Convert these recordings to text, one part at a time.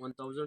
1000،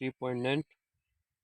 3.9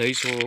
250